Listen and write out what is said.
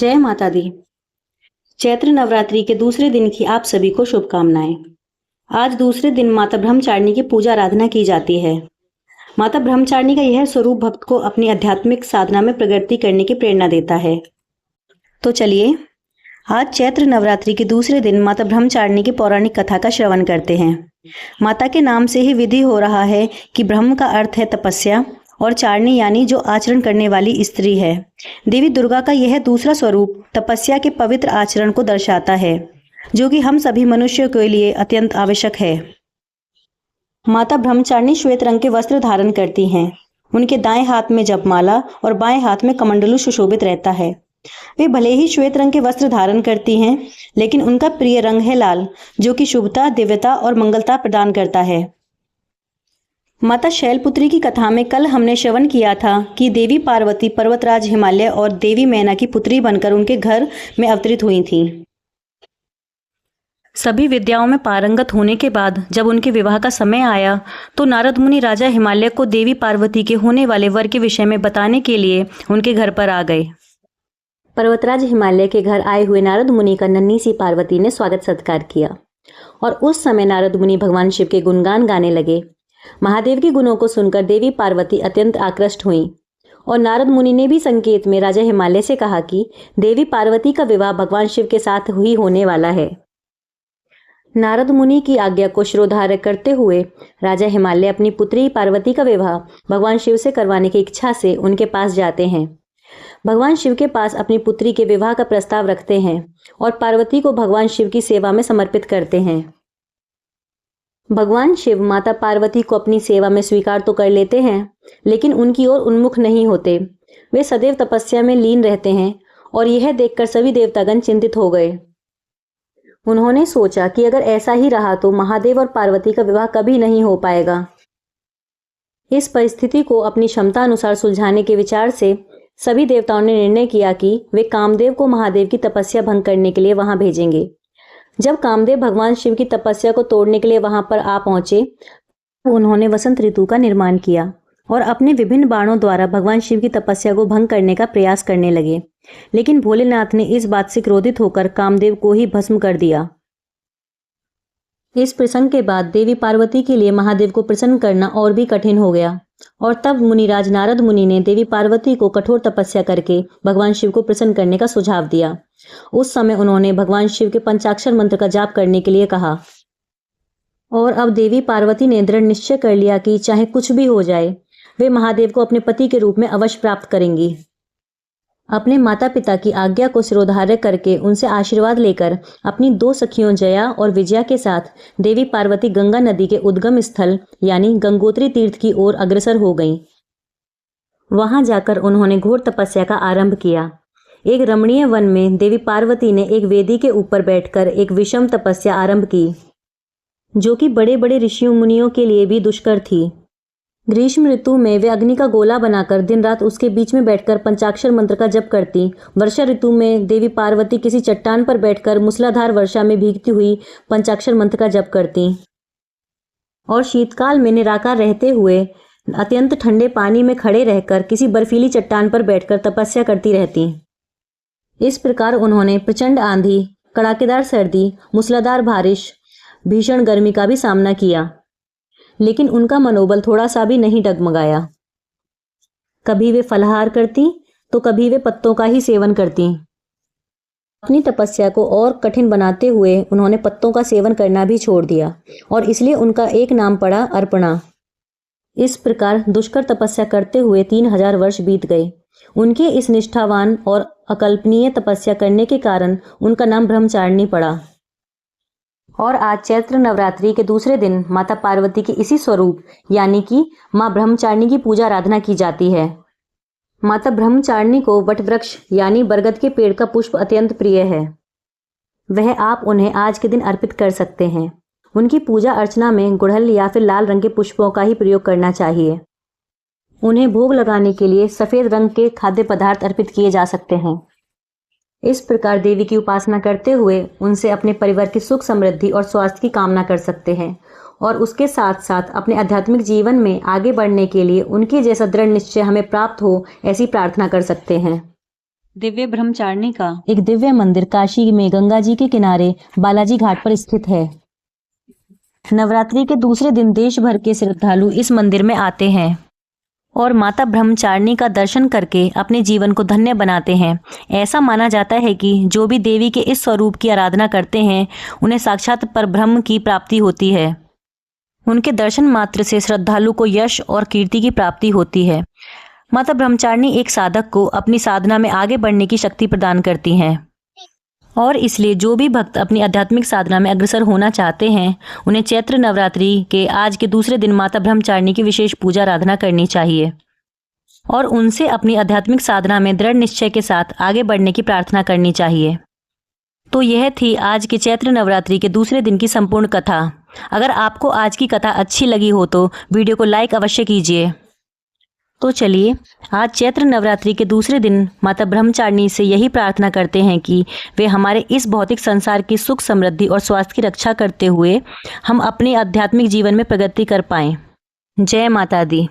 जय माता दी। चैत्र नवरात्रि के दूसरे दिन की आप सभी को शुभकामनाएं। आज दूसरे दिन माता ब्रह्मचारिणी की पूजा आराधना की जाती है। माता ब्रह्मचारिणी का यह स्वरूप भक्त को अपनी आध्यात्मिक साधना में प्रगति करने की प्रेरणा देता है। तो चलिए आज चैत्र नवरात्रि के दूसरे दिन माता ब्रह्मचारिणी की पौराणिक कथा का श्रवण करते हैं। माता के नाम से ही विधि हो रहा है कि ब्रह्म का अर्थ है तपस्या और चारणी यानी जो आचरण करने वाली स्त्री है। देवी दुर्गा का यह दूसरा स्वरूप तपस्या के पवित्र आचरण को दर्शाता है, जो कि हम सभी मनुष्यों के लिए अत्यंत आवश्यक है। माता ब्रह्मचारिणी श्वेत रंग के वस्त्र धारण करती हैं। उनके दाएं हाथ में जपमाला और बाएं हाथ में कमंडलू सुशोभित रहता है। वे भले ही श्वेत रंग के वस्त्र धारण करती हैं, लेकिन उनका प्रिय रंग है लाल, जो कि शुभता, दिव्यता और मंगलता प्रदान करता है। माता शैलपुत्री की कथा में कल हमने श्रवण किया था कि देवी पार्वती पर्वतराज हिमालय और देवी मैना की पुत्री बनकर उनके घर में अवतरित हुई थीं। सभी विद्याओं में पारंगत होने के बाद जब उनके विवाह का समय आया तो नारद मुनि राजा हिमालय को देवी पार्वती के होने वाले वर के विषय में बताने के लिए उनके घर पर आ गए। पर्वतराज हिमालय के घर आए हुए नारद मुनि का नन्ही सी पार्वती ने स्वागत सत्कार किया और उस समय नारद मुनि भगवान शिव के गुणगान गाने लगे। महादेव के गुणों को सुनकर देवी पार्वती अत्यंत आकृष्ट हुईं और नारद मुनि ने भी संकेत में राजा हिमालय से कहा कि देवी पार्वती का विवाह भगवान शिव के साथ ही होने वाला है। नारद मुनि की आज्ञा को शिरोधार्य करते हुए राजा हिमालय अपनी पुत्री पार्वती का विवाह भगवान शिव से करवाने की इच्छा से उनके पास जाते हैं। भगवान शिव के पास अपनी पुत्री के विवाह का प्रस्ताव रखते हैं और पार्वती को भगवान शिव की सेवा में समर्पित करते हैं। भगवान शिव माता पार्वती को अपनी सेवा में स्वीकार तो कर लेते हैं, लेकिन उनकी ओर उन्मुख नहीं होते। वे सदैव तपस्या में लीन रहते हैं और यह देखकर सभी देवतागण चिंतित हो गए। उन्होंने सोचा कि अगर ऐसा ही रहा तो महादेव और पार्वती का विवाह कभी नहीं हो पाएगा। इस परिस्थिति को अपनी क्षमता अनुसार सुलझाने के विचार से सभी देवताओं ने निर्णय किया कि वे कामदेव को महादेव की तपस्या भंग करने के लिए वहां भेजेंगे। जब कामदेव भगवान शिव की तपस्या को तोड़ने के लिए वहां पर आ पहुंचे, उन्होंने वसंत ऋतु का निर्माण किया और अपने विभिन्न बाणों द्वारा भगवान शिव की तपस्या को भंग करने का प्रयास करने लगे। लेकिन भोलेनाथ ने इस बात से क्रोधित होकर कामदेव को ही भस्म कर दिया। इस प्रसंग के बाद देवी पार्वती के लिए महादेव को प्रसन्न करना और भी कठिन हो गया और तब मुनिराज नारद मुनि ने देवी पार्वती को कठोर तपस्या करके भगवान शिव को प्रसन्न करने का सुझाव दिया। उस समय उन्होंने भगवान शिव के पंचाक्षर मंत्र का जाप करने के लिए कहा और अब देवी पार्वती ने दृढ़ निश्चय कर लिया कि चाहे कुछ भी हो जाए, वे महादेव को अपने पति के रूप में अवश्य प्राप्त करेंगी। अपने माता पिता की आज्ञा को शिरोधार्य करके उनसे आशीर्वाद लेकर अपनी दो सखियों जया और विजया के साथ देवी पार्वती गंगा नदी के उद्गम स्थल यानी गंगोत्री तीर्थ की ओर अग्रसर हो गईं। वहां जाकर उन्होंने घोर तपस्या का आरंभ किया। एक रमणीय वन में देवी पार्वती ने एक वेदी के ऊपर बैठकर एक विषम तपस्या आरंभ की, जो कि बड़े बड़े ऋषियों मुनियों के लिए भी दुष्कर थी। ग्रीष्म ऋतु में वे अग्नि का गोला बनाकर दिन रात उसके बीच में बैठकर पंचाक्षर मंत्र का जप करती। वर्षा ऋतु में देवी पार्वती किसी चट्टान पर बैठकर मूसलाधार वर्षा में भीगती हुई पंचाक्षर मंत्र का जप करती और शीतकाल में निराकार रहते हुए अत्यंत ठंडे पानी में खड़े रहकर किसी बर्फीली चट्टान पर बैठकर तपस्या करती रहती। इस प्रकार उन्होंने प्रचंड आंधी, कड़ाकेदार सर्दी, मूसलाधार बारिश, भीषण गर्मी का भी सामना किया, लेकिन उनका मनोबल थोड़ा सा भी नहीं डगमगाया। कभी वे फलाहार करती तो कभी वे पत्तों का ही सेवन करती। अपनी तपस्या को और कठिन बनाते हुए उन्होंने पत्तों का सेवन करना भी छोड़ दिया और इसलिए उनका एक नाम पड़ा अर्पणा। इस प्रकार दुष्कर तपस्या करते हुए 3000 वर्ष बीत गए। उनके इस निष्ठावान और अकल्पनीय तपस्या करने के कारण उनका नाम ब्रह्मचारिणी पड़ा। और आज चैत्र नवरात्रि के दूसरे दिन माता पार्वती के इसी स्वरूप यानी कि मां ब्रह्मचारिणी की पूजा आराधना की जाती है। माता ब्रह्मचारिणी को वटवृक्ष यानी बरगद के पेड़ का पुष्प अत्यंत प्रिय है। वह आप उन्हें आज के दिन अर्पित कर सकते हैं। उनकी पूजा अर्चना में गुड़हल या फिर लाल रंग के पुष्पों का ही प्रयोग करना चाहिए। उन्हें भोग लगाने के लिए सफेद रंग के खाद्य पदार्थ अर्पित किए जा सकते हैं। इस प्रकार देवी की उपासना करते हुए उनसे अपने परिवार की सुख समृद्धि और स्वास्थ्य की कामना कर सकते हैं और उसके साथ साथ अपने आध्यात्मिक जीवन में आगे बढ़ने के लिए उनके जैसा दृढ़ निश्चय हमें प्राप्त हो, ऐसी प्रार्थना कर सकते हैं। दिव्य ब्रह्मचारिणी का एक दिव्य मंदिर काशी में गंगा जी के किनारे बालाजी घाट पर स्थित है। नवरात्रि के दूसरे दिन देश भर के श्रद्धालु इस मंदिर में आते हैं और माता ब्रह्मचारिणी का दर्शन करके अपने जीवन को धन्य बनाते हैं। ऐसा माना जाता है कि जो भी देवी के इस स्वरूप की आराधना करते हैं उन्हें साक्षात परब्रह्म की प्राप्ति होती है। उनके दर्शन मात्र से श्रद्धालु को यश और कीर्ति की प्राप्ति होती है। माता ब्रह्मचारिणी एक साधक को अपनी साधना में आगे बढ़ने की शक्ति प्रदान करती हैं और इसलिए जो भी भक्त अपनी आध्यात्मिक साधना में अग्रसर होना चाहते हैं उन्हें चैत्र नवरात्रि के आज के दूसरे दिन माता ब्रह्मचारिणी की विशेष पूजा आराधना करनी चाहिए और उनसे अपनी आध्यात्मिक साधना में दृढ़ निश्चय के साथ आगे बढ़ने की प्रार्थना करनी चाहिए। तो यह थी आज के चैत्र नवरात्रि के दूसरे दिन की संपूर्ण कथा। अगर आपको आज की कथा अच्छी लगी हो तो वीडियो को लाइक अवश्य कीजिए। तो चलिए आज चैत्र नवरात्रि के दूसरे दिन माता ब्रह्मचारिणी से यही प्रार्थना करते हैं कि वे हमारे इस भौतिक संसार की सुख समृद्धि और स्वास्थ्य की रक्षा करते हुए हम अपने आध्यात्मिक जीवन में प्रगति कर पाएं। जय माता दी।